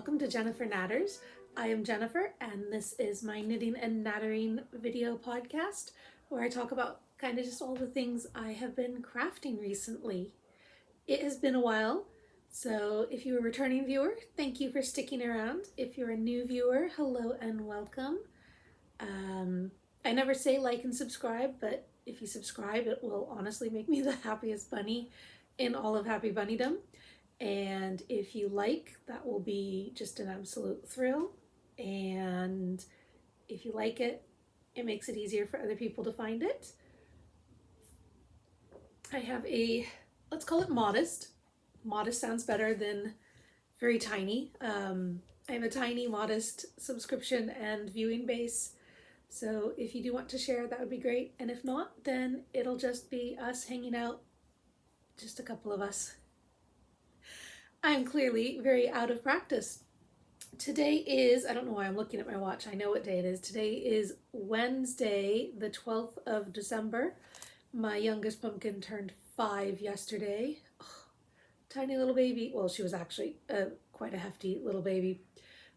welcome to Jennifer Knatters. I am Jennifer, and this is my knitting and nattering video podcast where I talk about kind of just all the things I have been crafting recently. It has been a while, so if you're a returning viewer, thank you for sticking around. If you're a new viewer, hello and welcome. I never say like and subscribe, but if you subscribe, it will honestly make me the happiest bunny in all of Happy Bunnydom. And if you like, that will be just an absolute thrill. And if you like it, it makes it easier for other people to find it. I have a, let's call it modest. Modest sounds better than very tiny. I have a tiny, modest subscription and viewing base. So if you do want to share, that would be great. And if not, then it'll just be us hanging out, just a couple of us. I'm clearly very out of practice. Today is, I don't know why I'm looking at my watch. I know what day it is. Today is Wednesday, the 12th of December. My youngest pumpkin turned 5 yesterday. Oh, tiny little baby. Well, she was actually quite a hefty little baby.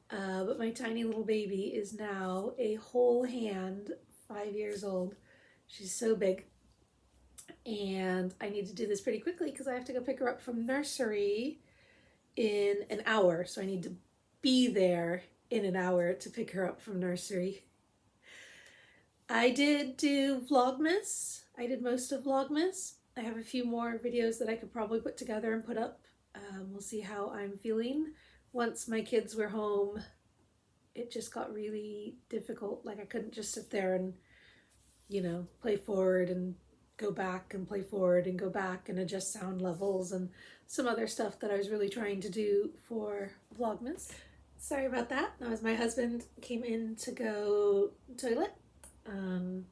But my tiny little baby is now a whole hand, 5 years old. She's so big. And I need to do this pretty quickly because I have to go pick her up from nursery in an hour, so I need to be there in an hour to pick her up from nursery. I did do Vlogmas. I did most of Vlogmas. I have a few more videos that I could probably put together and put up. We'll see how I'm feeling. Once my kids were home, it just got really difficult. Like I couldn't just sit there and, play forward and go back and play forward and go back and adjust sound levels and some other stuff that I was really trying to do for Vlogmas. Sorry about that. That was my husband came in to go toilet. Go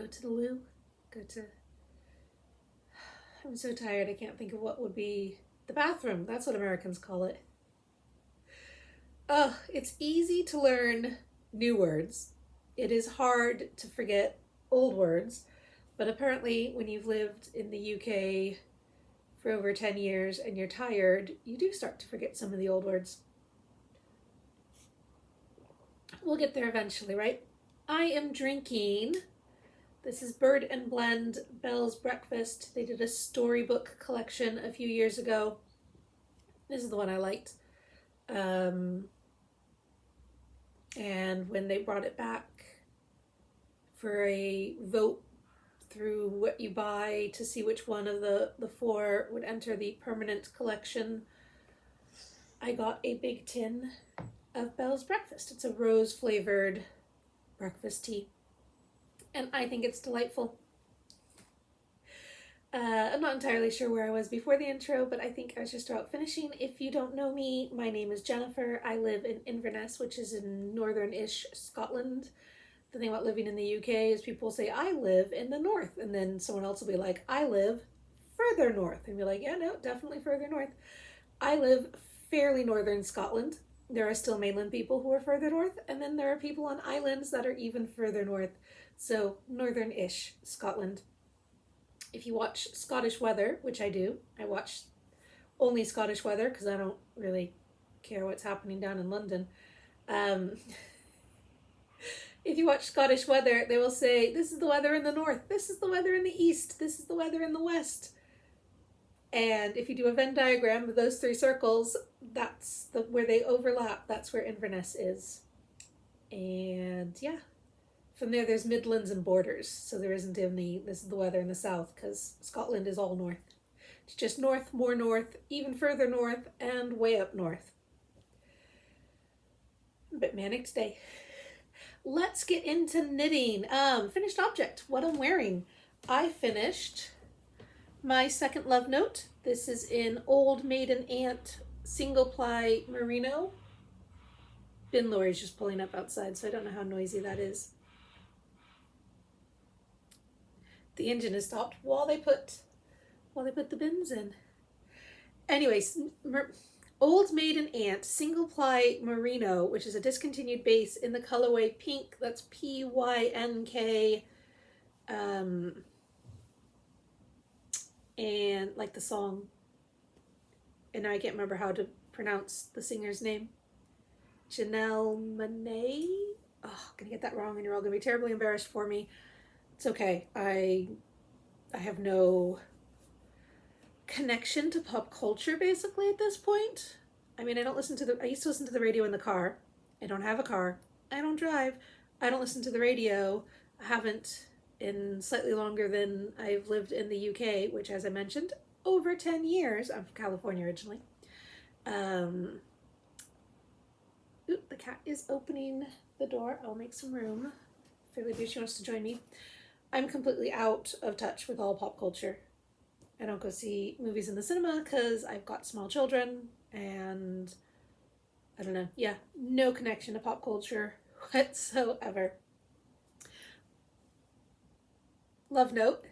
to the loo. I'm so tired I can't think of what would be the bathroom. That's what Americans call it. Oh, it's easy to learn new words. It is hard to forget old words, but apparently when you've lived in the UK for over 10 years and you're tired, you do start to forget some of the old words. We'll get there eventually, right? I am drinking, this is Bird and Blend Belle's Breakfast. They did a storybook collection a few years ago. This is the one I liked. And when they brought it back for a vote through what you buy to see which one of the four would enter the permanent collection, I got a big tin of Belle's Breakfast. It's a rose flavored breakfast tea, and I think it's delightful. I'm not entirely sure where I was before the intro, but I think I was just about finishing. If you don't know me, my name is Jennifer. I live in Inverness, which is in northern-ish Scotland. The thing about living in the UK is people say, I live in the north, and then someone else will be like, I live further north, and be like, yeah, no, definitely further north. I live fairly northern Scotland. There are still mainland people who are further north, and then there are people on islands that are even further north. So northern-ish Scotland. If you watch Scottish Weather, which I do, I watch only Scottish Weather because I don't really care what's happening down in London. If you watch Scottish Weather, they will say, this is the weather in the north, this is the weather in the east, this is the weather in the west. And if you do a Venn diagram of those three circles, that's where they overlap. That's where Inverness is. And yeah. From there's Midlands and borders, so there isn't any, this is the weather in the south, because Scotland is all north. It's just north, more north, even further north, and way up north. I'm a bit manic today. Let's get into knitting. Finished object, what I'm wearing. I finished my second love note. This is in Old Maiden Aunt single ply merino. Bin lorry's just pulling up outside, so I don't know how noisy that is. The engine has stopped while they put the bins in. Anyways, Old Maiden Aunt single ply merino, which is a discontinued base in the colorway Pynk. That's Pynk. And like the song and now I can't remember how to pronounce the singer's name. Janelle Monáe? Oh, I'm gonna get that wrong and you're all gonna be terribly embarrassed for me. It's okay. I have no connection to pop culture basically at this point. I mean, I used to listen to the radio in the car. I don't have a car. I don't drive. I don't listen to the radio. I haven't in slightly longer than I've lived in the UK, which, as I mentioned, over 10 years. I'm from California originally. The cat is opening the door. I'll make some room. Fairly Beach, she wants to join me. I'm completely out of touch with all pop culture. I don't go see movies in the cinema because I've got small children and I don't know. Yeah, no connection to pop culture whatsoever. Love note.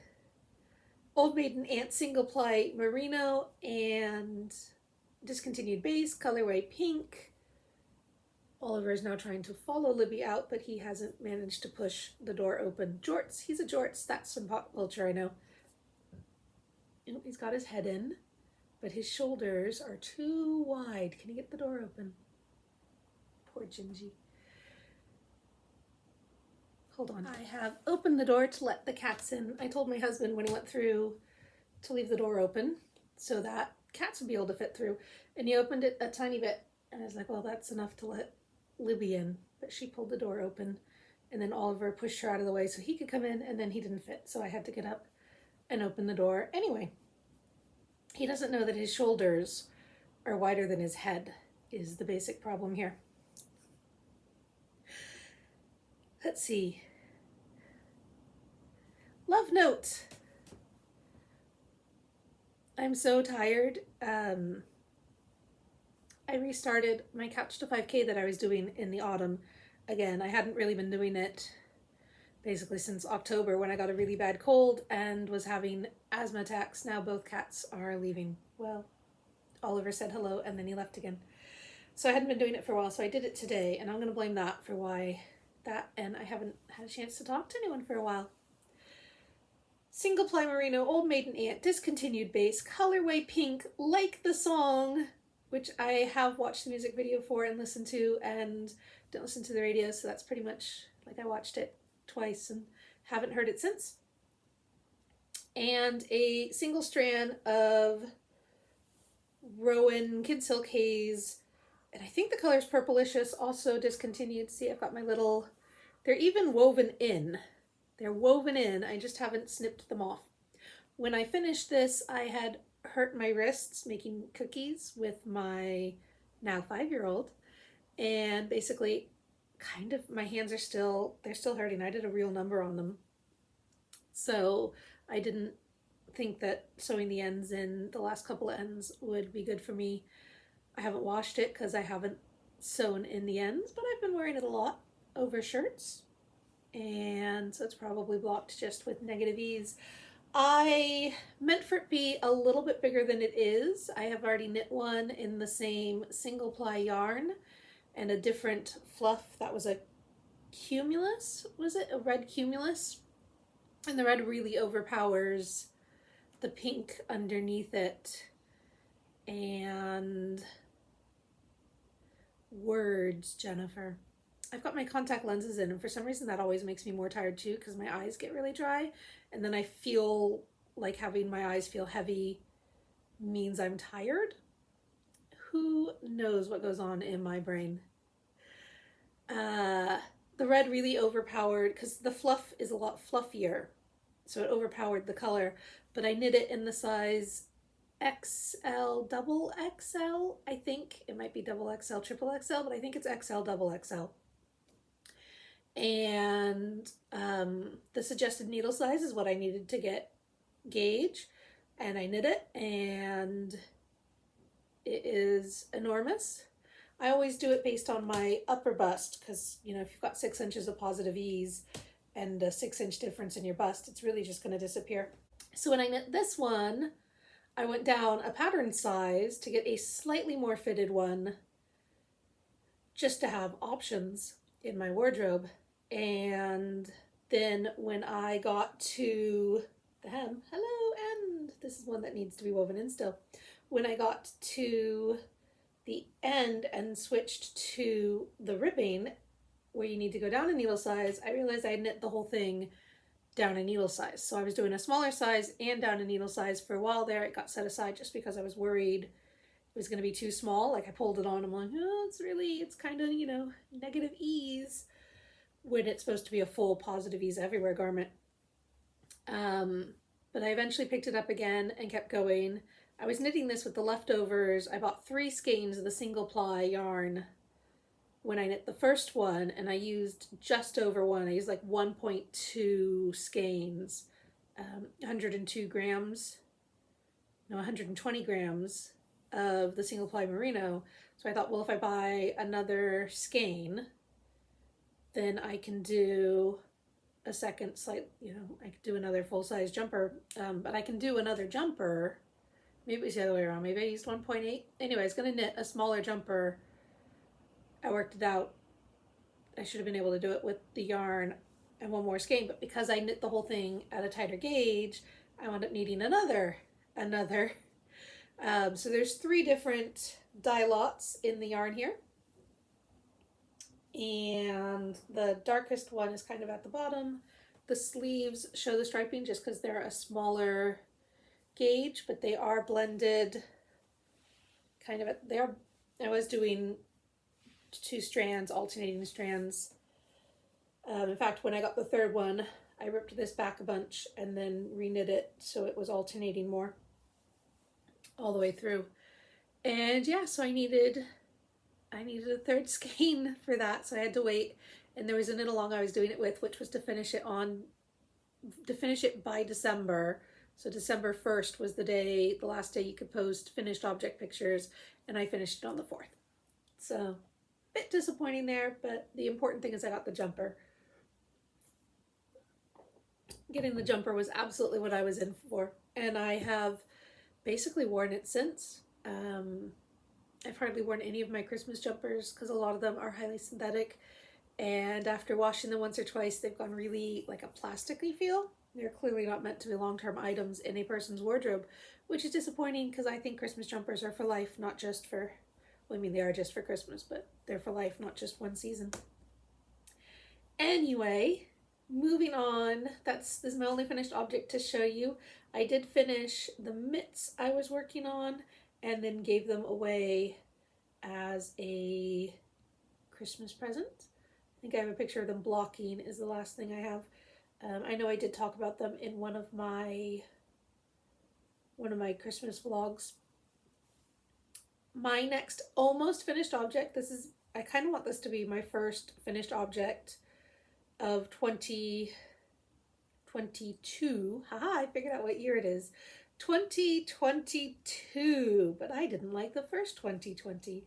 Old Maiden Aunt single ply merino and discontinued base, colorway pink. Oliver is now trying to follow Libby out, but he hasn't managed to push the door open. Jorts, he's a jorts. That's some pop culture, I know. He's got his head in, but his shoulders are too wide. Can he get the door open? Poor Gingy. Hold on. I have opened the door to let the cats in. I told my husband when he went through to leave the door open so that cats would be able to fit through. And he opened it a tiny bit. And I was like, well, that's enough to let Libby in. But she pulled the door open. And then Oliver pushed her out of the way so he could come in. And then he didn't fit. So I had to get up and open the door. Anyway, he doesn't know that his shoulders are wider than his head is the basic problem here. Let's see. Love note. I'm so tired. I restarted my Couch to 5K that I was doing in the autumn. Again, I hadn't really been doing it basically since October when I got a really bad cold and was having asthma attacks. Now both cats are leaving. Well, Oliver said hello and then he left again. So I hadn't been doing it for a while, so I did it today, and I'm going to blame that for why that, and I haven't had a chance to talk to anyone for a while. Single ply merino, Old Maiden Aunt, discontinued base, colorway pink, like the song, which I have watched the music video for and listened to, and don't listen to the radio, so that's pretty much like I watched it twice and haven't heard it since. And a single strand of Rowan Kidsilk Haze, and I think the color is purplicious, also discontinued. See, I've got my little, they're even woven in. They're woven in, I just haven't snipped them off. When I finished this, I had hurt my wrists making cookies with my now 5-year-old, and basically kind of my hands are still, they're still hurting. I did a real number on them. So I didn't think that sewing the ends in, the last couple of ends, would be good for me. I haven't washed it because I haven't sewn in the ends, but I've been wearing it a lot over shirts. And so it's probably blocked just with negative ease. I meant for it to be a little bit bigger than it is. I have already knit one in the same single ply yarn and a different fluff. That was a cumulus, was it? A red cumulus? And the red really overpowers the pink underneath it. And words, Jennifer. I've got my contact lenses in, and for some reason that always makes me more tired too because my eyes get really dry, and then I feel like having my eyes feel heavy means I'm tired. Who knows what goes on in my brain? The red really overpowered because the fluff is a lot fluffier, so it overpowered the color, but I knit it in the size XL, double XL, I think. It might be double XL, triple XL, but I think it's XL, double XL. And the suggested needle size is what I needed to get gauge, and I knit it, and it is enormous. I always do it based on my upper bust because, you know, if you've got 6 inches of positive ease and a 6-inch difference in your bust, it's really just going to disappear. So when I knit this one, I went down a pattern size to get a slightly more fitted one just to have options in my wardrobe. And then when I got to the hem, hello, and this is one that needs to be woven in still. when I got to the end and switched to the ribbing, where you need to go down a needle size, I realized I had knit the whole thing down a needle size. So I was doing a smaller size and down a needle size for a while there. It got set aside just because I was worried it was going to be too small. Like I pulled it on, I'm like, oh, it's kind of, you know, negative ease when it's supposed to be a full positive ease everywhere garment. But I eventually picked it up again and kept going. I was knitting this with the leftovers. I bought 3 skeins of the single ply yarn when I knit the first one, and I used just over one. I used like 1.2 skeins, 102 grams, no, 120 grams of the single ply merino. So I thought, well, if I buy another skein, then I can do a second slight, you know, I could do another full-size jumper, but I can do another jumper. Maybe it was the other way around. Maybe I used 1.8. Anyway, I was going to knit a smaller jumper. I worked it out. I should have been able to do it with the yarn and one more skein, but because I knit the whole thing at a tighter gauge, I wound up needing another. So there's 3 different dye lots in the yarn here. And the darkest one is kind of at the bottom. The sleeves show the striping just because they're a smaller gauge, but they are blended kind of at there. I was doing 2 strands, alternating strands. In fact, when I got the third one, I ripped this back a bunch and then reknit it so it was alternating more all the way through. And yeah, so I needed a third skein for that, so I had to wait. And there was a knit along I was doing it with, which was to finish it by December. So December 1st was the last day you could post finished object pictures, and I finished it on the 4th. So a bit disappointing there, but the important thing is I got the jumper. Getting the jumper was absolutely what I was in for, and I have basically worn it since. I've hardly worn any of my Christmas jumpers because a lot of them are highly synthetic, and after washing them once or twice, they've gone really like a plasticky feel. They're clearly not meant to be long-term items in a person's wardrobe, which is disappointing because I think Christmas jumpers are for life, not just for, well, I mean, they are just for Christmas, but they're for life, not just one season. Anyway, moving on, this is my only finished object to show you. I did finish the mitts I was working on and then gave them away as a Christmas present. I think I have a picture of them blocking is the last thing I have. I know I did talk about them in one of my Christmas vlogs. My next almost finished object, I kind of want this to be my first finished object of 2022. Haha, I figured out what year it is. 2022, but I didn't like the first 2020.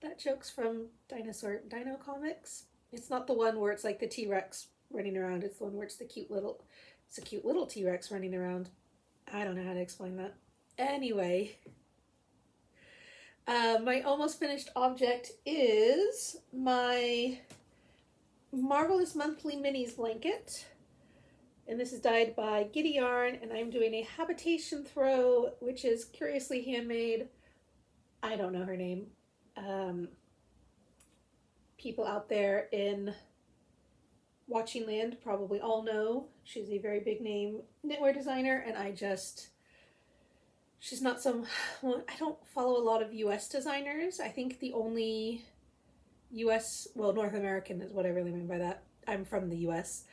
That joke's from Dino Comics. It's not the one where it's like the T-Rex running around. It's the one where it's a cute little T-Rex running around. I don't know how to explain that. Anyway, my almost finished object is my Marvellous Monthly Minis blanket. And this is dyed by Giddy yarn, and I'm doing a Habitation throw, which is curiously handmade. I don't know her name. People out there in Watching Land probably all know. She's a very big name knitwear designer, and she's not well, I don't follow a lot of US designers. I think the only US, well, North American is what I really mean by that. I'm from the US.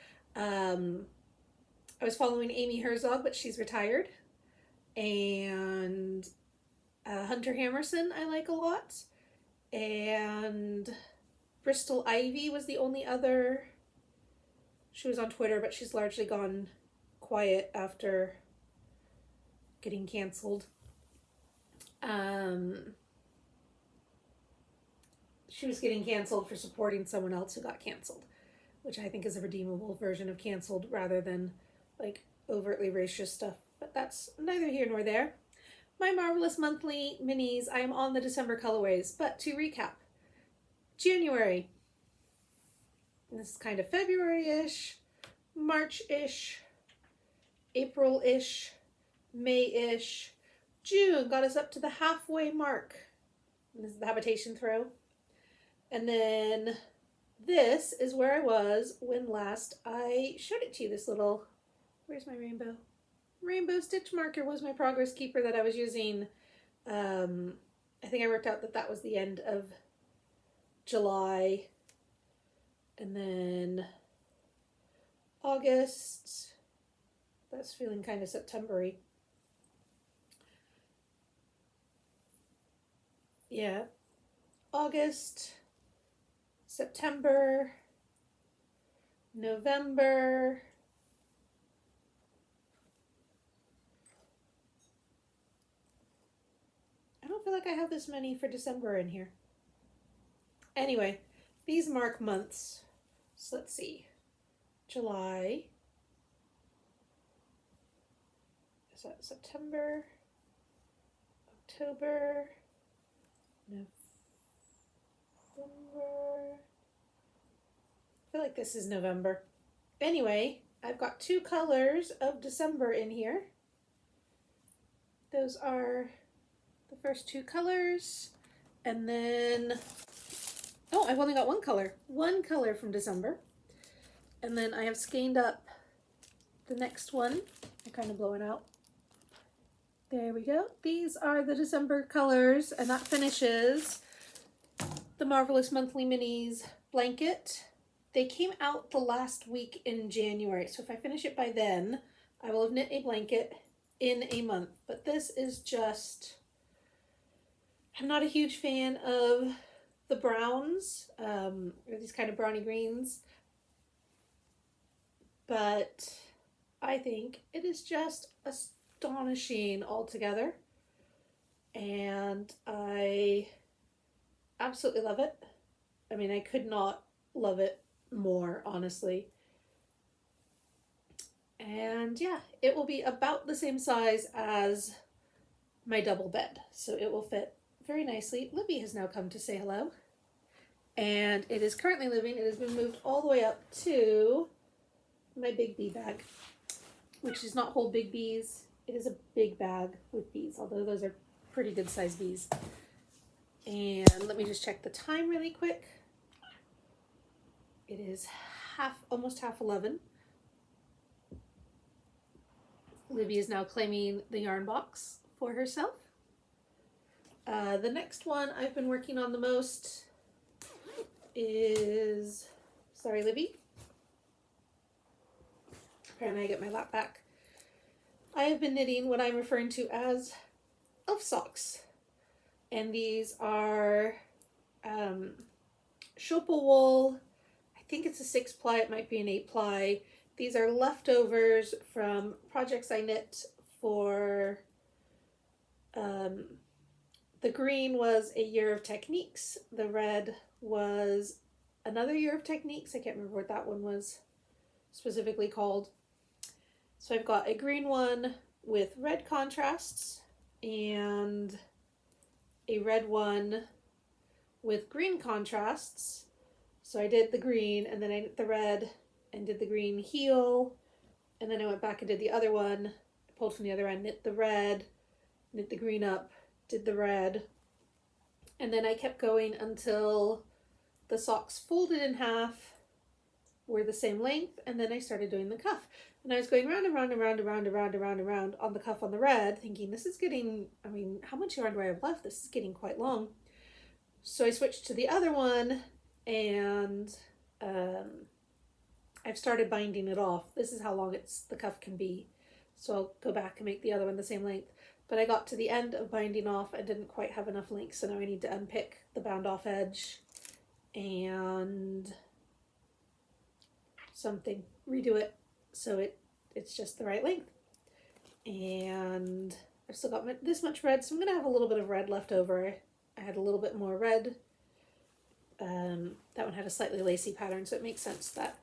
I was following Amy Herzog, but she's retired. And Hunter Hammerson I like a lot. And Bristol Ivy was the only other. She was on Twitter, but she's largely gone quiet after getting canceled. She was getting canceled for supporting someone else who got canceled, which I think is a redeemable version of canceled rather than like overtly racist stuff, but that's neither here nor there. My Marvellous Monthly Minis, I am on the December colorways, but to recap, January, and this is kind of February-ish, March-ish, April-ish, May-ish, June got us up to the halfway mark. This is the Habitation throw. And then this is where I was when last I showed it to you. This little, where's my rainbow? Rainbow stitch marker was my progress keeper that I was using. I think I worked out that that was the end of July. And then August, that's feeling kind of September-y. Yeah, August, September, November, I don't feel like I have this many for December in here. Anyway, these mark months. So let's see. July. Is that September? October? November? I feel like this is November. Anyway, I've got 2 colors of December in here. Those are the first 2 colors. And then, oh, I've only got 1 color. 1 color from December. And then I have skeined up the next one. I'm kind of blowing out. There we go. These are the December colors, and that finishes the Marvellous Monthly Minis blanket. They came out the last week in January, so if I finish it by then, I will have knit a blanket in a month. But this is just, I'm not a huge fan of the browns, or these kind of browny greens, but I think it is just astonishing altogether, and I absolutely love it. I mean, I could not love it more, honestly. And yeah, it will be about the same size as my double bed, so it will fit very nicely. Libby has now come to say hello, and it is currently living. It has been moved all the way up to my big bee bag, which does not hold big bees. It is a big bag with bees, although those are pretty good sized bees. And let me just check the time really quick. It is almost half 11. Libby is now claiming the yarn box for herself. The next one I've been working on the most is, sorry Libby, apparently I get my lap back. I have been knitting what I'm referring to as elf socks, and these are schoppel-wolle. I think it's a 6-ply, it might be an 8-ply. These are leftovers from projects I knit for, the green was a year of techniques, the red was another year of techniques. I can't remember what that one was specifically called. So I've got a green one with red contrasts and a red one with green contrasts. So I did the green, and then I knit the red and did the green heel, and then I went back and did the other one. I pulled from the other end, knit the red, knit the green up, did the red, and then I kept going until the socks folded in half were the same length, and then I started doing the cuff. And I was going round and round and round and round and round and round and round on the cuff on the red, thinking this is getting, I mean, how much yarn do I have left? This is getting quite long. So I switched to the other one, and I've started binding it off. This is how long the cuff can be. So I'll go back and make the other one the same length. But I got to the end of binding off and didn't quite have enough length, so now I need to unpick the bound off edge and redo it so it's just the right length. And I've still got this much red, so I'm gonna have a little bit of red left over. I had a little bit more red. That one had a slightly lacy pattern, so it makes sense that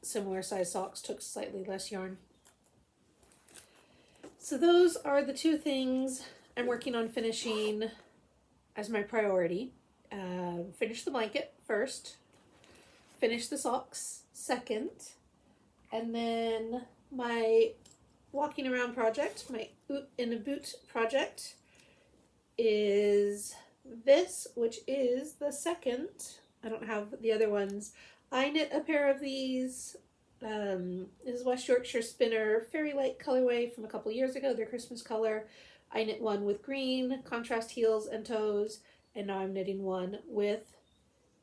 similar size socks took slightly less yarn. So those are the 2 things I'm working on finishing as my priority. Finish the blanket first, finish the socks second, and then my walking around project, my in a boot project, is this, which is the second. I don't have the other ones. I knit a pair of these. This is West Yorkshire Spinner Fairy Light colorway from a couple years ago, their Christmas color. I knit one with green contrast heels and toes, and now I'm knitting one with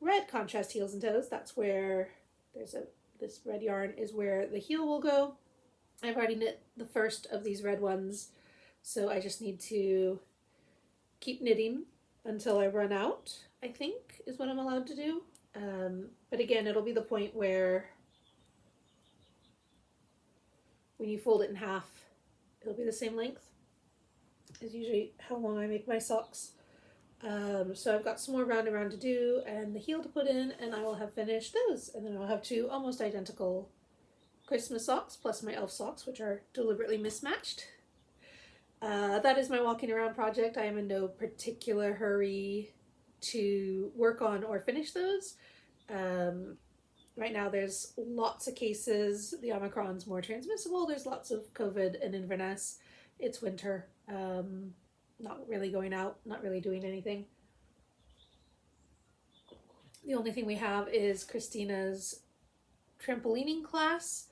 red contrast heels and toes. That's where this red yarn is where the heel will go. I've already knit the first of these red ones, so I just need to keep knitting until I run out, I think, is what I'm allowed to do. But again, it'll be the point where when you fold it in half, it'll be the same length is usually how long I make my socks. So I've got some more round and round to do and the heel to put in, and I will have finished those, and then I'll have two almost identical Christmas socks plus my elf socks, which are deliberately mismatched. That is my walking around project. I am in no particular hurry to work on or finish those. Right now there's lots of cases. The Omicron's more transmissible. There's lots of COVID in Inverness. It's winter. Not really going out, not really doing anything. The only thing we have is Christina's trampolining class.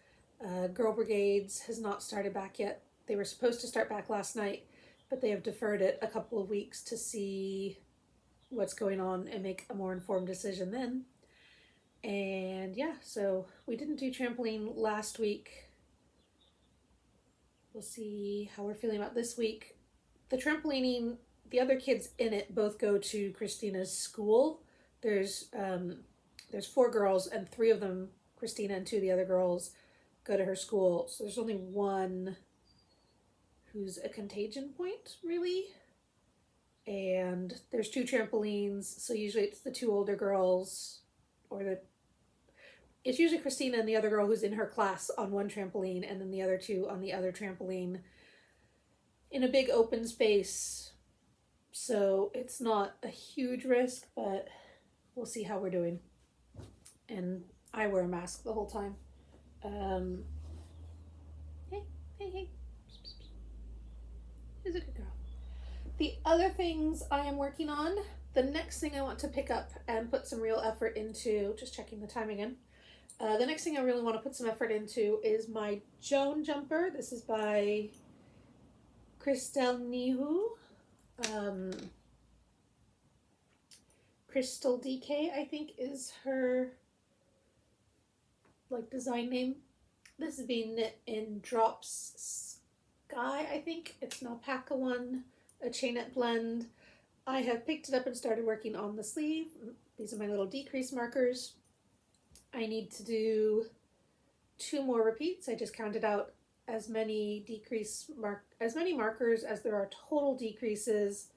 Girl Brigades has not started back yet. They were supposed to start back last night, but they have deferred it a couple of weeks to see what's going on and make a more informed decision then. And yeah, so we didn't do trampoline last week. We'll see how we're feeling about this week. The trampolining, the other kids in it both go to Christina's school. There's 4 girls, and 3 of them, Christina and 2 of the other girls, go to her school. So there's only one who's a contagion point, really. And there's 2 trampolines, so usually it's the 2 older girls, it's usually Christina and the other girl who's in her class on one trampoline, and then the other 2 on the other trampoline in a big open space. So it's not a huge risk, but we'll see how we're doing. And I wear a mask the whole time. Hey. Who's a good girl? The other things I am working on, the next thing I want to pick up and put some real effort into, just checking the time again. The next thing I really want to put some effort into is my Joan Jumper. This is by Crystal Nihu. Crystal DK, I think, is her design name. This is being knit in Drops Sky, I think. It's an alpaca one, a chainette blend. I have picked it up and started working on the sleeve. These are my little decrease markers. I need to do 2 more repeats. I just counted out as many markers as there are total decreases,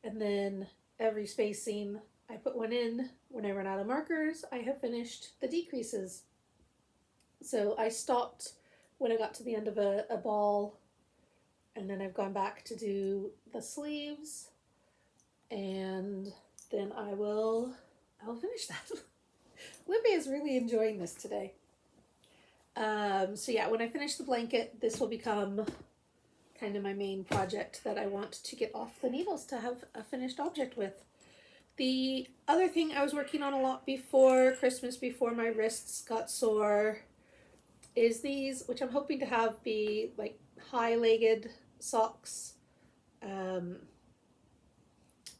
and then every spacing I put one in. When I run out of markers, I have finished the decreases. So I stopped when I got to the end of a ball, and then I've gone back to do the sleeves, and then I will finish that. Libby is really enjoying this today. So yeah, when I finish the blanket, this will become kind of my main project that I want to get off the needles to have a finished object with. The other thing I was working on a lot before Christmas, before my wrists got sore, is these, which I'm hoping to have be like high-legged socks.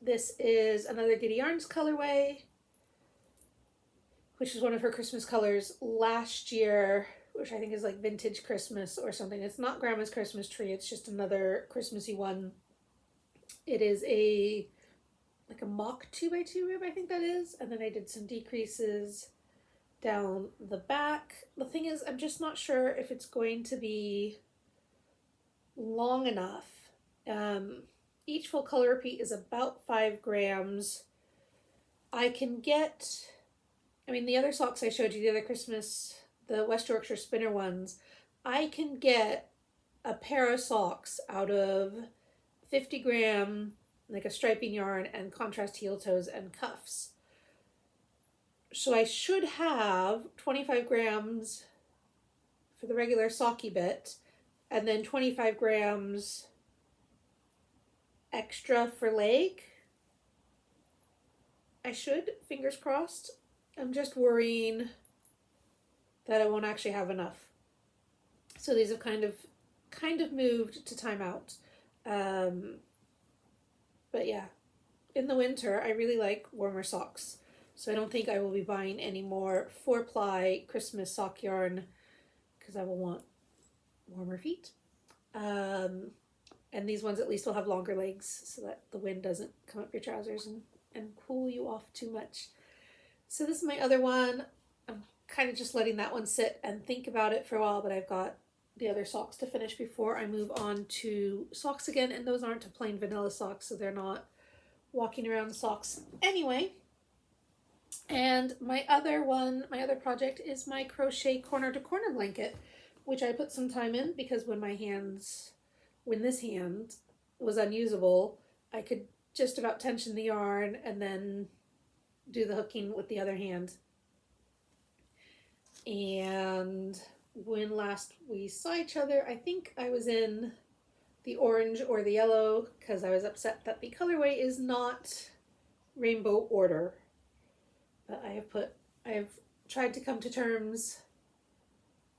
This is another Giddy Yarns colorway, which is one of her Christmas colors last year, which I think is like Vintage Christmas or something. It's not Grandma's Christmas Tree, it's just another Christmassy one. It is like a mock 2x2 rib, I think that is. And then I did some decreases down the back. The thing is, I'm just not sure if it's going to be long enough. Each full color repeat is about 5 grams. I can get, the other socks I showed you, the other Christmas, the West Yorkshire Spinner ones, I can get a pair of socks out of 50 gram, like a striping yarn and contrast heel toes and cuffs. So I should have 25 grams for the regular socky bit, and then 25 grams extra for leg. I should, fingers crossed. I'm just worrying that I won't actually have enough. So these have kind of moved to timeout. But yeah, in the winter, I really like warmer socks. So I don't think I will be buying any more 4-ply Christmas sock yarn because I will want warmer feet. And these ones at least will have longer legs so that the wind doesn't come up your trousers and cool you off too much. So this is my other one. I'm kind of just letting that one sit and think about it for a while, but I've got the other socks to finish before I move on to socks again, and those aren't a plain vanilla socks, so they're not walking around socks anyway. And my other project is my crochet corner to corner blanket, which I put some time in because when this hand was unusable, I could just about tension the yarn and then do the hooking with the other hand. And when last we saw each other, I think I was in the orange or the yellow because I was upset that the colorway is not rainbow order. But I have tried to come to terms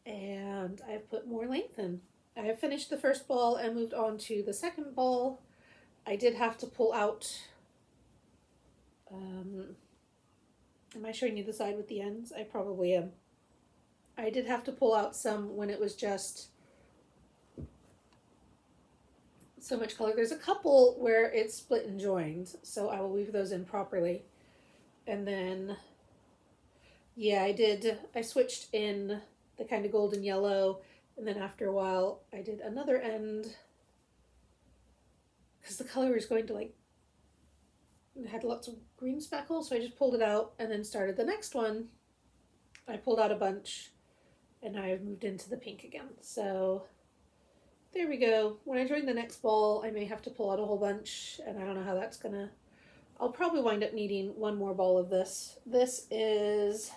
and I've put more length in. I have finished the first ball and moved on to the second ball. I did have to pull out, am I showing you the side with the ends? I probably am. I did have to pull out some when it was just so much color. There's a couple where it's split and joined, so I will weave those in properly. And then, yeah, I switched in the kind of golden yellow, and then after a while I did another end because the color was going to it had lots of green speckles, so I just pulled it out and then started the next one. I pulled out a bunch and I've moved into the pink again. So there we go. When I join the next ball, I may have to pull out a whole bunch, and I don't know how that's gonna... I'll probably wind up needing one more ball of this. This is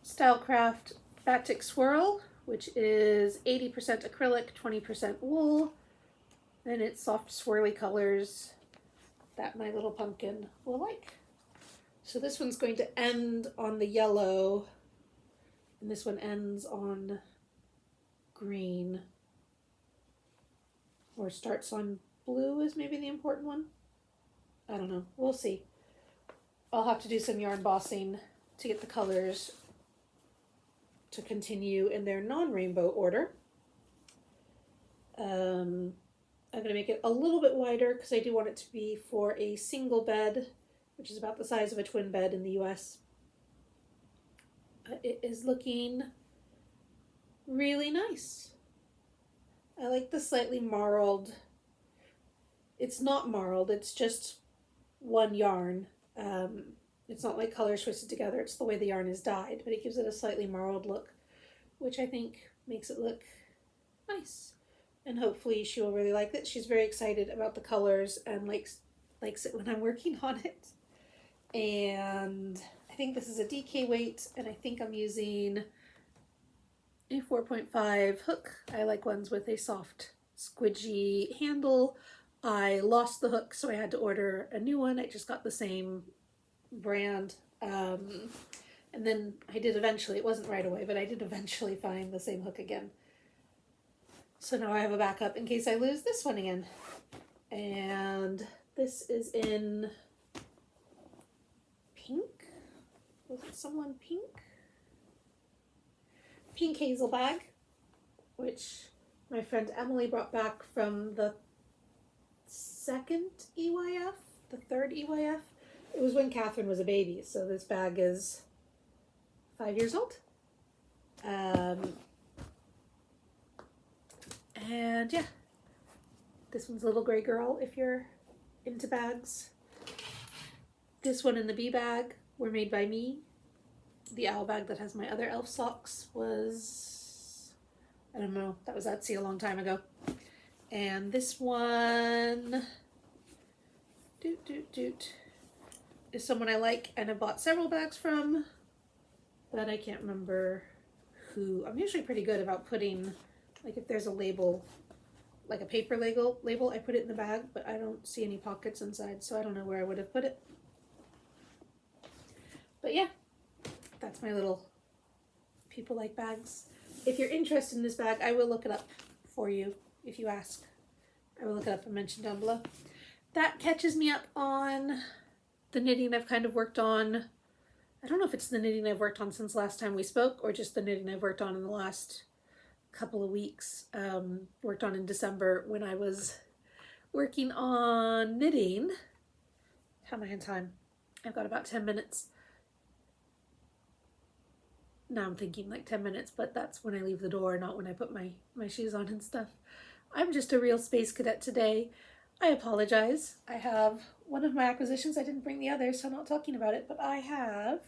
Stylecraft Batik Swirl, which is 80% acrylic, 20% wool, and it's soft swirly colors that my little pumpkin will like. So this one's going to end on the yellow, and this one ends on green, or starts on blue is maybe the important one. I don't know. We'll see. I'll have to do some yarn bossing to get the colors to continue in their non-rainbow order. I'm going to make it a little bit wider because I do want it to be for a single bed, which is about the size of a twin bed in the US. It is looking really nice. I like the slightly marled. It's not marled, it's just one yarn. It's not like colors twisted together, it's the way the yarn is dyed, but it gives it a slightly marled look, which I think makes it look nice. And hopefully she will really like it. She's very excited about the colors and likes it when I'm working on it. And I think this is a DK weight, and I think I'm using a 4.5 hook. I like ones with a soft, squidgy handle. I lost the hook, so I had to order a new one. I just got the same brand. And then I did eventually, it wasn't right away, but I did eventually find the same hook again. So now I have a backup in case I lose this one again. And this is in Pynk. Was it someone Pynk? Pink hazel bag, which my friend Emily brought back from the second EYF, the third EYF. It was when Catherine was a baby, so this bag is 5 years old. And yeah, this one's a little gray girl if you're into bags. This one and the bee bag were made by me. The owl bag that has my other elf socks was, I don't know, that was Etsy a long time ago. And this one, is someone I like and I bought several bags from, but I can't remember who. I'm usually pretty good about putting, like if there's a label like a paper label. I put it in the bag, but I don't see any pockets inside, so I don't know where I would have put it. But yeah, that's my little people like bags. If you're interested in this bag, I will look it up for you if you ask. I will look it up and mention down below. That catches me up on the knitting I've kind of worked on. I don't know if it's the knitting I've worked on since last time we spoke or just the knitting I've worked on in the last couple of weeks. Worked on in December when I was working on knitting. How am I in time? I've got about 10 minutes. Now I'm thinking like 10 minutes, but that's when I leave the door, not when I put my shoes on and stuff. I'm just a real space cadet today. I apologize. I have one of my acquisitions. I didn't bring the other, so I'm not talking about it, but I have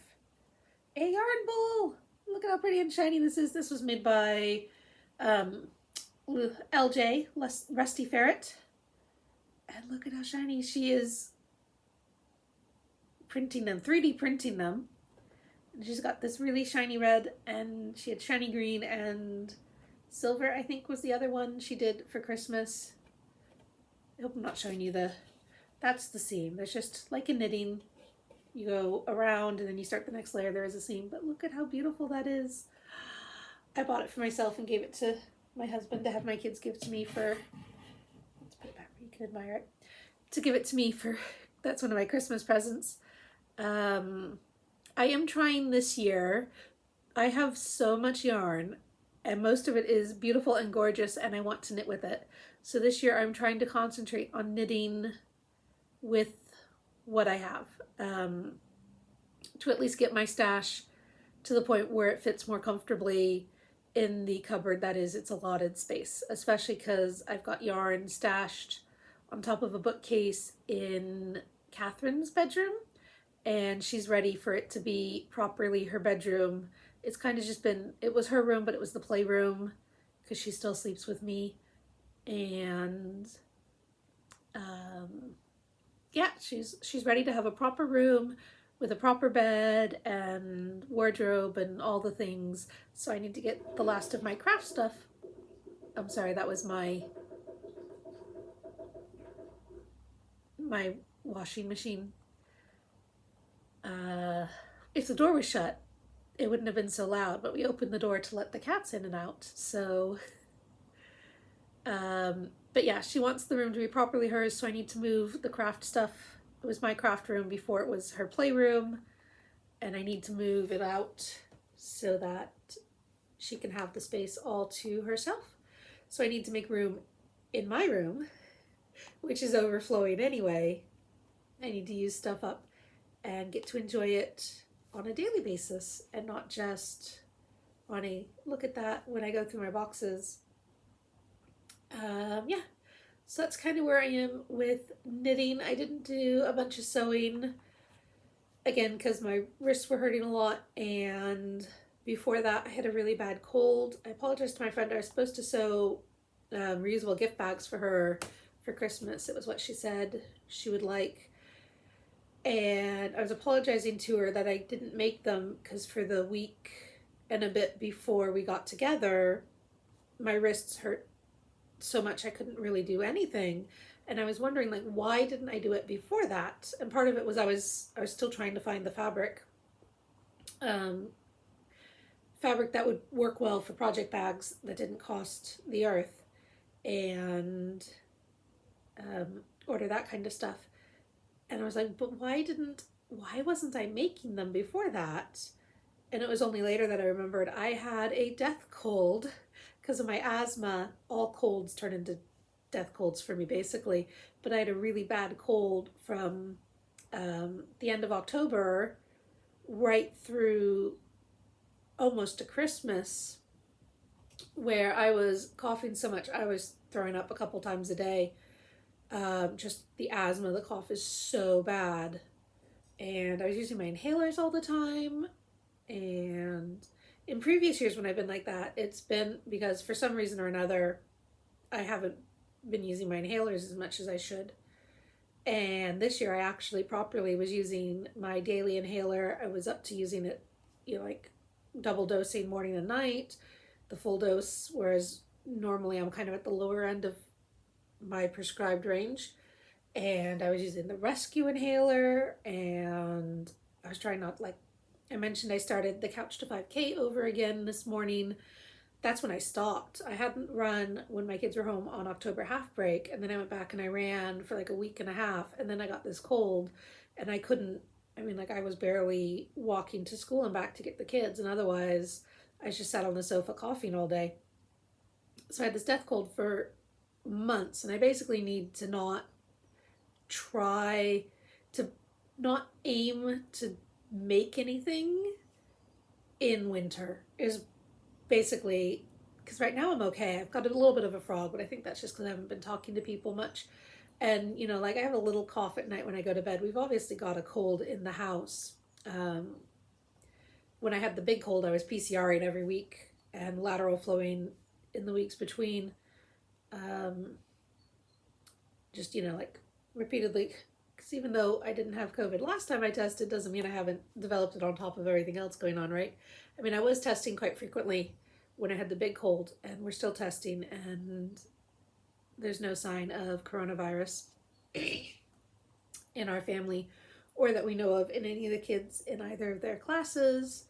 a yarn bowl. Look at how pretty and shiny this is. This was made by LJ, Rusty Ferret. And look at how shiny she is printing them, 3D printing them. And she's got this really shiny red, and she had shiny green and silver, I think was the other one she did for Christmas. I hope I'm not showing you that's the seam. There's just like in knitting, you go around and then you start the next layer, there is a seam, but look at how beautiful that is. I bought it for myself and gave it to my husband to have my kids give to me for, let's put it back where you can admire it, to give it to me for, that's one of my Christmas presents. I am trying this year. I have so much yarn and most of it is beautiful and gorgeous and I want to knit with it. So this year I'm trying to concentrate on knitting with what I have, to at least get my stash to the point where it fits more comfortably in the cupboard that is its allotted space, especially because I've got yarn stashed on top of a bookcase in Catherine's bedroom, and she's ready for it to be properly her bedroom. It's kind of just been, it was her room, but it was the playroom because she still sleeps with me. And yeah, she's ready to have a proper room with a proper bed and wardrobe and all the things. So I need to get the last of my craft stuff. I'm sorry, that was my washing machine. If the door was shut, it wouldn't have been so loud, but we opened the door to let the cats in and out. So, but yeah, she wants the room to be properly hers, so I need to move the craft stuff. It was my craft room before it was her playroom, and I need to move it out so that she can have the space all to herself. So I need to make room in my room, which is overflowing anyway. I need to use stuff up and get to enjoy it on a daily basis and not just on a look at that when I go through my boxes. Yeah, so that's kind of where I am with knitting. I didn't do a bunch of sewing again because my wrists were hurting a lot, and before that I had a really bad cold. I apologize to my friend. I was supposed to sew reusable gift bags for her for Christmas. It was what she said she would like. And I was apologizing to her that I didn't make them because for the week and a bit before we got together, my wrists hurt so much I couldn't really do anything. And I was wondering, like, why didn't I do it before that? And part of it was I was still trying to find the fabric that would work well for project bags that didn't cost the earth, and order that kind of stuff. And I was like, but why wasn't I making them before that? And it was only later that I remembered I had a death cold because of my asthma. All colds turn into death colds for me, basically. But I had a really bad cold from the end of October right through almost to Christmas, where I was coughing so much I was throwing up a couple times a day. Just the asthma, the cough is so bad, and I was using my inhalers all the time. And in previous years when I've been like that, it's been because for some reason or another I haven't been using my inhalers as much as I should. And this year I actually properly was using my daily inhaler. I was up to using it, like double dosing morning and night, the full dose, whereas normally I'm kind of at the lower end of my prescribed range, and I was using the rescue inhaler, and I was trying not, like I mentioned, I started the Couch to 5K over again this morning. That's when I stopped. I hadn't run when my kids were home on October half break, and then I went back and I ran for like a week and a half, and then I got this cold, and I couldn't. I mean, like, I was barely walking to school and back to get the kids, and otherwise I just sat on the sofa coughing all day. So I had this death cold for months, and I basically need to not try to not aim to make anything in winter is basically, because right now I'm okay. I've got a little bit of a frog, but I think that's just because I haven't been talking to people much. And, you know, like, I have a little cough at night when I go to bed. We've obviously got a cold in the house. When I had the big cold, I was PCRing every week and lateral flowing in the weeks between. Just, you know, like, repeatedly. Because even though I didn't have COVID last time I tested, doesn't mean I haven't developed it on top of everything else going on, right? I mean, I was testing quite frequently when I had the big cold, and we're still testing, and there's no sign of coronavirus in our family, or that we know of in any of the kids in either of their classes.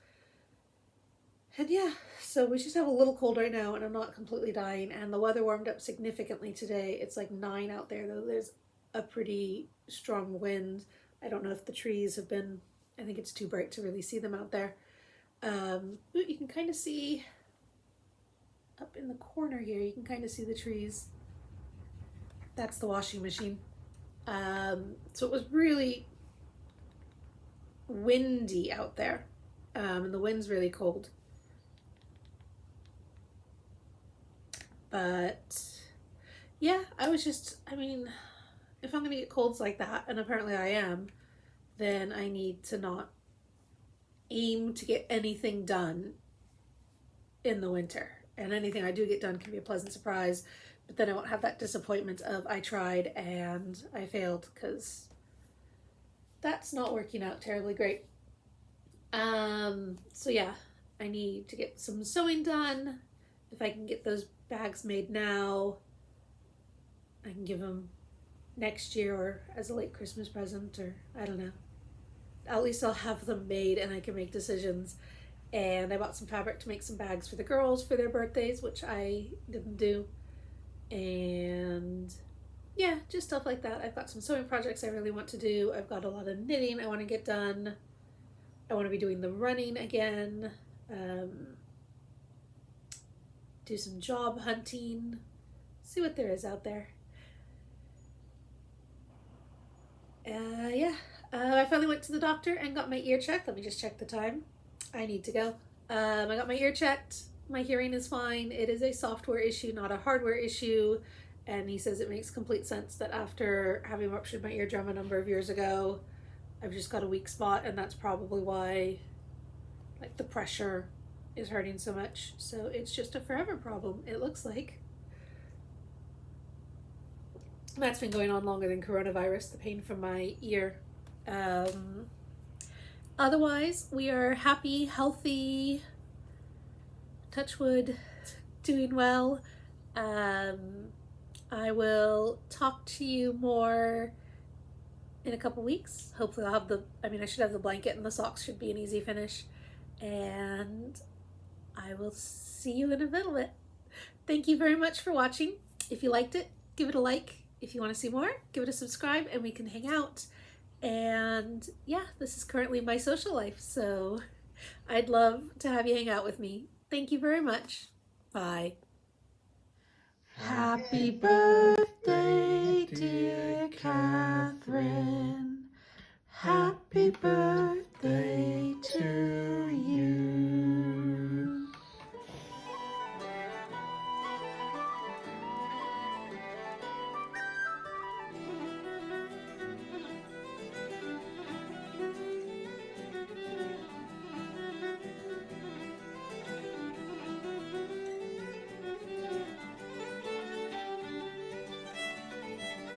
And yeah, so we just have a little cold right now, and I'm not completely dying. And the weather warmed up significantly today. It's like 9 out there, though. There's a pretty strong wind. I don't know if the trees have been, I think it's too bright to really see them out there. You can kind of see up in the corner here, you can kind of see the trees. That's the washing machine. So it was really windy out there, and the wind's really cold. But yeah, I mean, if I'm gonna get colds like that, and apparently I am, then I need to not aim to get anything done in the winter. And anything I do get done can be a pleasant surprise, but then I won't have that disappointment of I tried and I failed, because that's not working out terribly great. So yeah, I need to get some sewing done. If I can get those bags made now, I can give them next year or as a late Christmas present, or I don't know. At least I'll have them made and I can make decisions. And I bought some fabric to make some bags for the girls for their birthdays, which I didn't do. And yeah, just stuff like that. I've got some sewing projects I really want to do. I've got a lot of knitting I want to get done. I want to be doing the running again. Do some job hunting. See what there is out there. I finally went to the doctor and got my ear checked. Let me just check the time. I need to go. I got my ear checked. My hearing is fine. It is a software issue, not a hardware issue. And he says it makes complete sense that after having ruptured my eardrum a number of years ago, I've just got a weak spot, and that's probably why, like, the pressure is hurting so much. So it's just a forever problem, it looks like. And that's been going on longer than coronavirus, the pain from my ear. Otherwise, we are happy, healthy, touch wood, doing well. I will talk to you more in a couple weeks. Hopefully I'll have I should have the blanket, and the socks should be an easy finish. And I will see you in a little bit. Thank you very much for watching. If you liked it, give it a like. If you want to see more, give it a subscribe, and we can hang out. And yeah, this is currently my social life, so I'd love to have you hang out with me. Thank you very much. Bye. Happy birthday, dear Catherine. Happy birthday